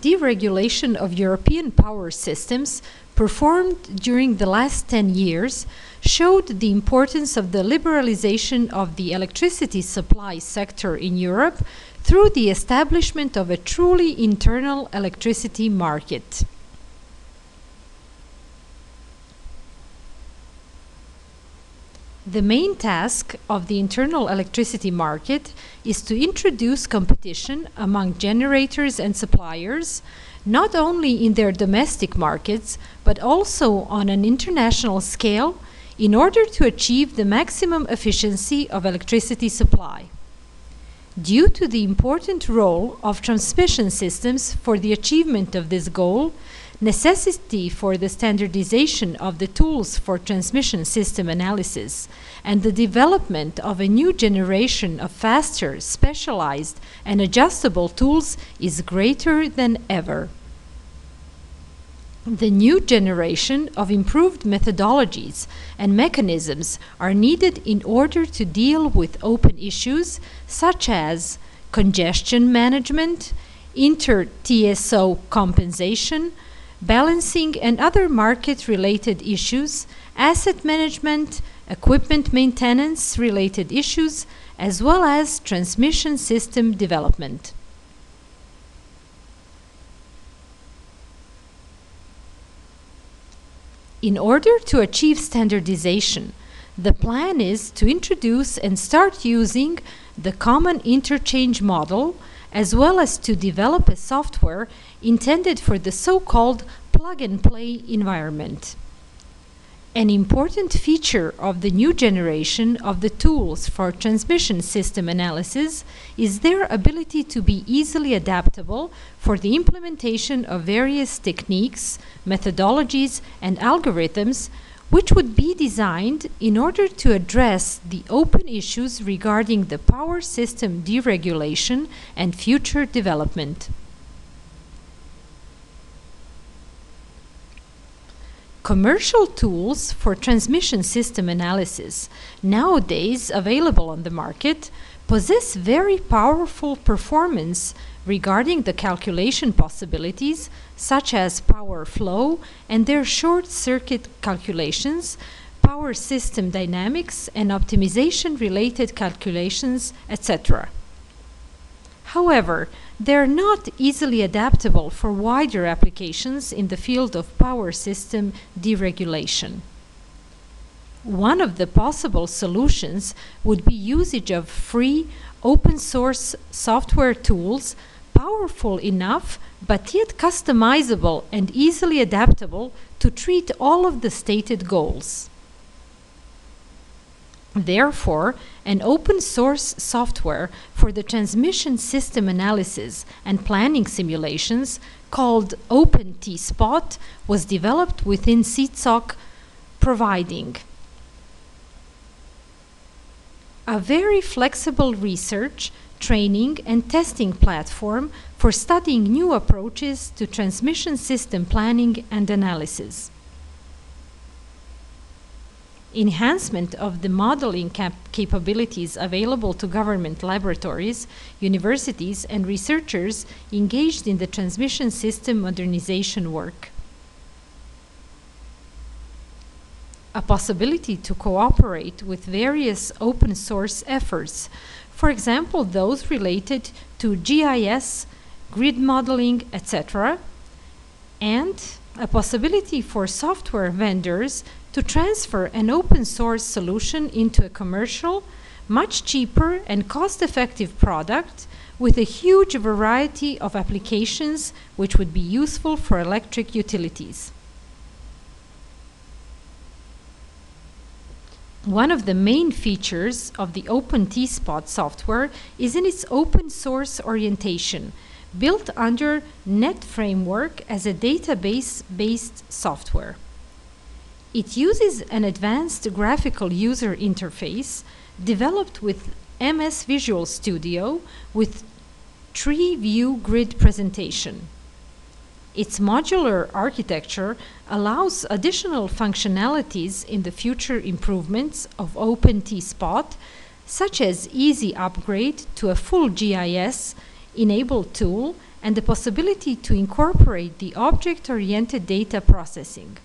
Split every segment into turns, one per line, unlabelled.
deregulation of European power systems performed during the last 10 years showed the importance of the liberalization of the electricity supply sector in Europe through the establishment of a truly internal electricity market. The main task of the internal electricity market is to introduce competition among generators and suppliers, not only in their domestic markets, but also on an international scale, in order to achieve the maximum efficiency of electricity supply. Due to the important role of transmission systems for the achievement of this goal, necessity for the standardization of the tools for transmission system analysis, and the development of a new generation of faster, specialized, and adjustable tools is greater than ever. The new generation of improved methodologies and mechanisms are needed in order to deal with open issues such as congestion management, inter-TSO compensation, balancing and other market-related issues, asset management, equipment maintenance-related issues, as well as transmission system development. In order to achieve standardization, the plan is to introduce and start using the common interchange model, as well as to develop a software intended for the so-called plug-and-play environment. An important feature of the new generation of the tools for transmission system analysis is their ability to be easily adaptable for the implementation of various techniques, methodologies, and algorithms which would be designed in order to address the open issues regarding the power system deregulation and future development. Commercial tools for transmission system analysis, nowadays available on the market, possess very powerful performance regarding the calculation possibilities, such as power flow and their short-circuit calculations, power system dynamics and optimization-related calculations, etc. However, they are not easily adaptable for wider applications in the field of power system deregulation. One of the possible solutions would be usage of free, open-source software tools, powerful enough but yet customizable and easily adaptable to treat all of the stated goals. Therefore, an open-source software for the transmission system analysis and planning simulations called OpenTSPOT was developed within SEETSOC, providing a very flexible research, training, and testing platform for studying new approaches to transmission system planning and analysis. Enhancement of the modeling capabilities available to government laboratories, universities, and researchers engaged in the transmission system modernization work. A possibility to cooperate with various open source efforts, for example, those related to GIS, grid modeling, etc., and a possibility for software vendors to transfer an open source solution into a commercial, much cheaper and cost-effective product with a huge variety of applications which would be useful for electric utilities. One of the main features of the OpenTSPOT software is in its open source orientation, built under Net Framework as a database-based software. It uses an advanced graphical user interface developed with MS Visual Studio with tree-view grid presentation. Its modular architecture allows additional functionalities in the future improvements of OpenTSPOT, such as easy upgrade to a full GIS-enabled tool and the possibility to incorporate the object-oriented data processing.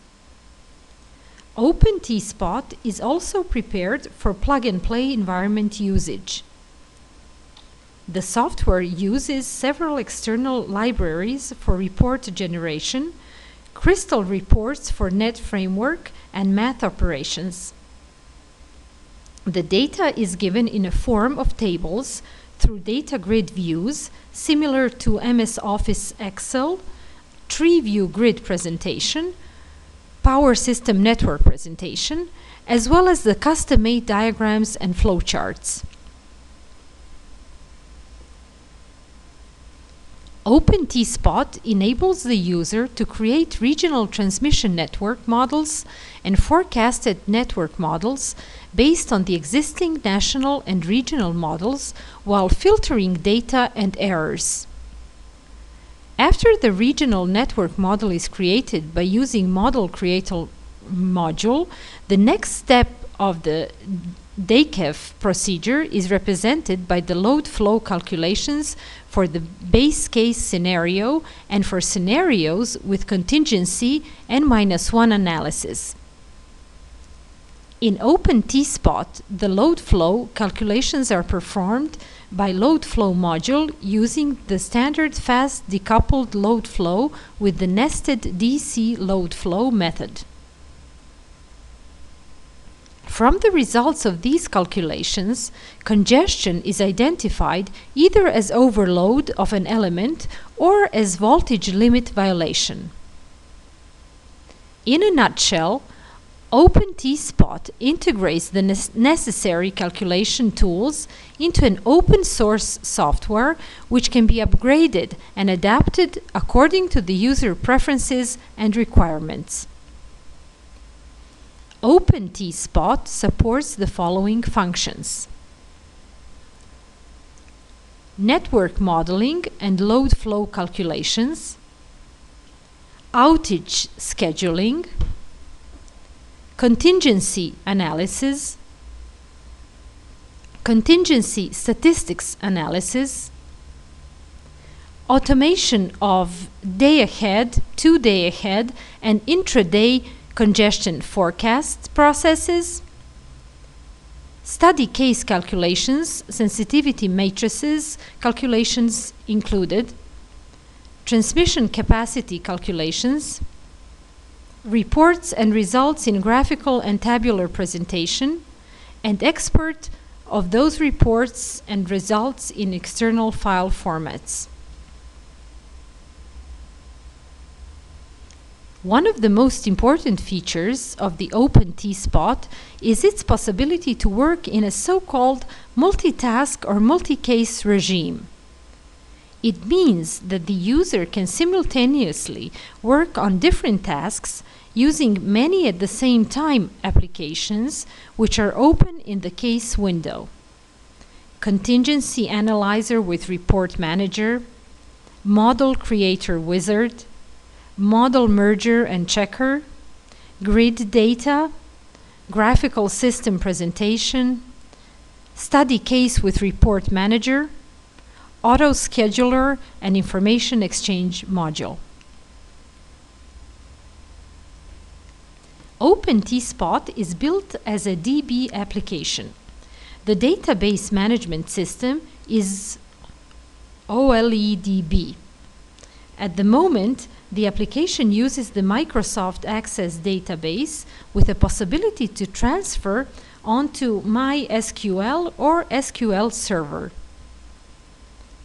OpenTSPOT is also prepared for plug-and-play environment usage. The software uses several external libraries for report generation, Crystal reports for net framework, and math operations. The data is given in a form of tables through data grid views, similar to MS Office Excel, tree-view grid presentation, power system network presentation, as well as the custom-made diagrams and flowcharts. OpenTSPOT enables the user to create regional transmission network models and forecasted network models based on the existing national and regional models while filtering data and errors. After the regional network model is created by using Model Creator module, the next step of the DACF procedure is represented by the load flow calculations for the base case scenario and for scenarios with contingency n-1 analysis. In OpenTSPOT, the load flow calculations are performed by load flow module using the standard fast decoupled load flow with the nested DC load flow method. From the results of these calculations, congestion is identified either as overload of an element or as voltage limit violation. In a nutshell, OpenTSPOT integrates the necessary calculation tools into an open source software which can be upgraded and adapted according to the user preferences and requirements. OpenTSPOT supports the following functions: network modeling and load flow calculations, outage scheduling, contingency analysis, contingency statistics analysis, automation of day ahead, 2 day ahead, and intraday congestion forecast processes, study case calculations, sensitivity matrices calculations included, transmission capacity calculations, reports and results in graphical and tabular presentation, and export of those reports and results in external file formats. One of the most important features of the OpenTSPOT is its possibility to work in a so-called multitask or multi-case regime. It means that the user can simultaneously work on different tasks using many at the same time applications which are open in the case window. Contingency Analyzer with Report Manager, Model Creator Wizard, Model Merger and Checker, Grid Data, Graphical System Presentation, Study Case with Report Manager, Auto Scheduler, and Information Exchange Module. OpenTSPOT is built as a DB application. The database management system is OLEDB. At the moment, the application uses the Microsoft Access database with a possibility to transfer onto MySQL or SQL Server.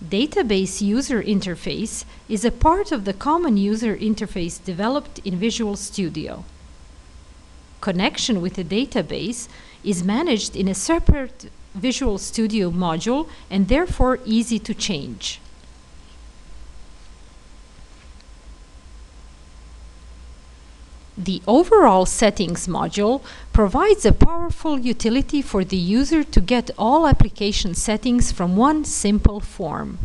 Database user interface is a part of the common user interface developed in Visual Studio. Connection with the database is managed in a separate Visual Studio module and therefore easy to change. The overall settings module provides a powerful utility for the user to get all application settings from one simple form.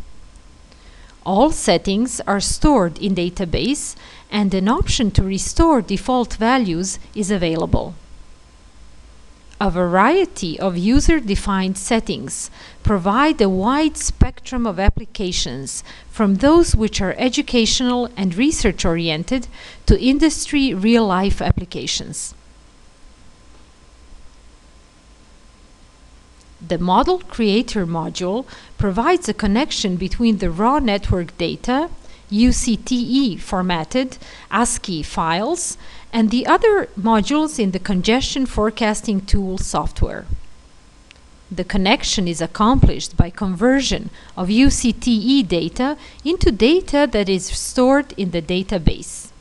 All settings are stored in database and an option to restore default values is available. A variety of user-defined settings provide a wide spectrum of applications, from those which are educational and research-oriented to industry real-life applications. The Model Creator module provides a connection between the raw network data, UCTE formatted ASCII files, and the other modules in the congestion forecasting tool software. The connection is accomplished by conversion of UCTE data into data that is stored in the database.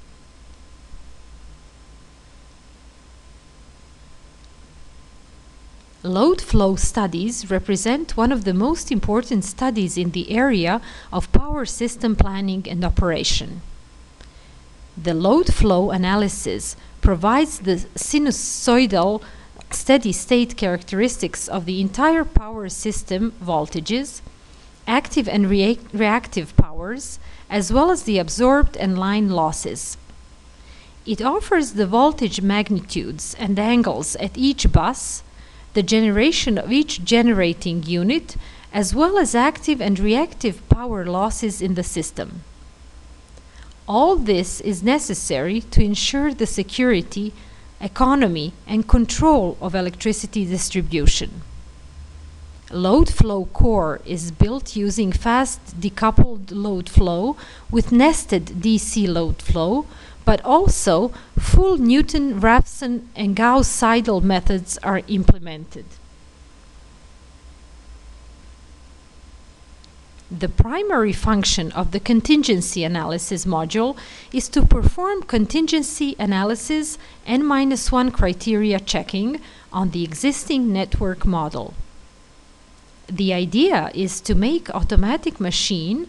Load flow studies represent one of the most important studies in the area of power system planning and operation. The load flow analysis provides the sinusoidal steady-state characteristics of the entire power system voltages, active and reactive powers, as well as the absorbed and line losses. It offers the voltage magnitudes and angles at each bus, the generation of each generating unit, as well as active and reactive power losses in the system. All this is necessary to ensure the security, economy, and control of electricity distribution. Load flow core is built using fast decoupled load flow with nested DC load flow, but also full Newton-Raphson and Gauss-Seidel methods are implemented. The primary function of the contingency analysis module is to perform contingency analysis N-1 criteria checking on the existing network model. The idea is to make automatic machine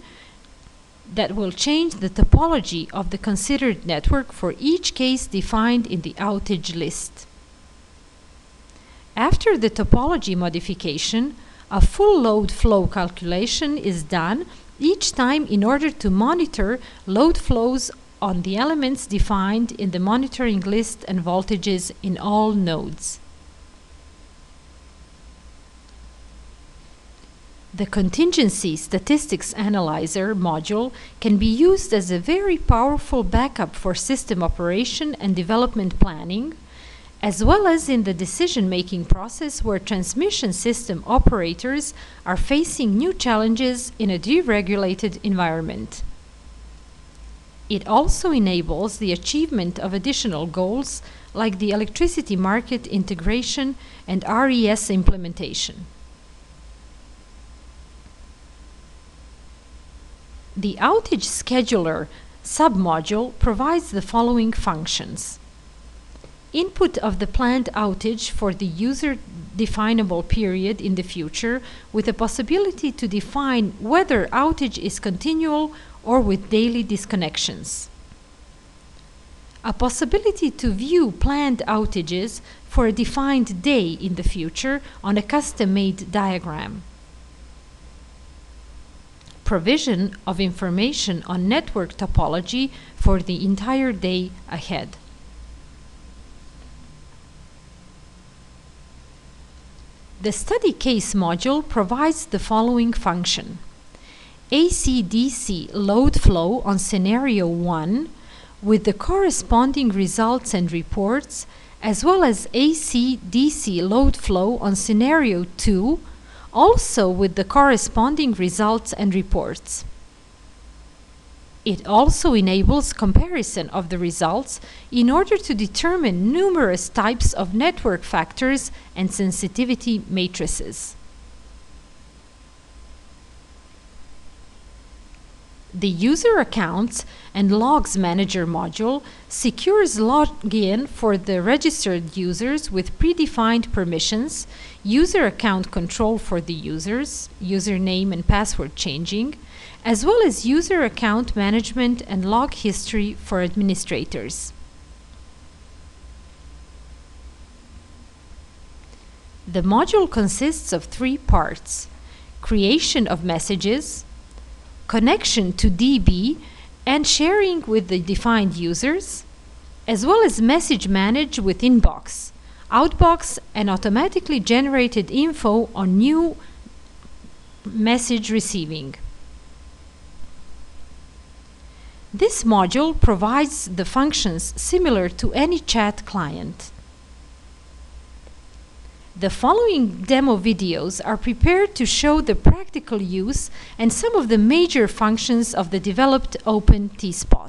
that will change the topology of the considered network for each case defined in the outage list. After the topology modification, a full load flow calculation is done each time in order to monitor load flows on the elements defined in the monitoring list and voltages in all nodes. The Contingency Statistics Analyzer module can be used as a very powerful backup for system operation and development planning, as well as in the decision-making process where transmission system operators are facing new challenges in a deregulated environment. It also enables the achievement of additional goals like the electricity market integration and RES implementation. The Outage Scheduler submodule provides the following functions: input of the planned outage for the user-definable period in the future, with a possibility to define whether outage is continual or with daily disconnections. A possibility to view planned outages for a defined day in the future on a custom-made diagram. Provision of information on network topology for the entire day ahead. The Study Case module provides the following function: AC/DC load flow on scenario 1 with the corresponding results and reports, as well as AC/DC load flow on scenario 2, also with the corresponding results and reports. It also enables comparison of the results in order to determine numerous types of network factors and sensitivity matrices. The User Accounts and Logs Manager module secures login for the registered users with predefined permissions, user account control for the users, username and password changing, as well as user account management and log history for administrators. The module consists of 3 parts: creation of messages, connection to DB and sharing with the defined users, as well as message manage with inbox, outbox and automatically generated info on new message receiving. This module provides the functions similar to any chat client. The following demo videos are prepared to show the practical use and some of the major functions of the developed OpenTSPOT.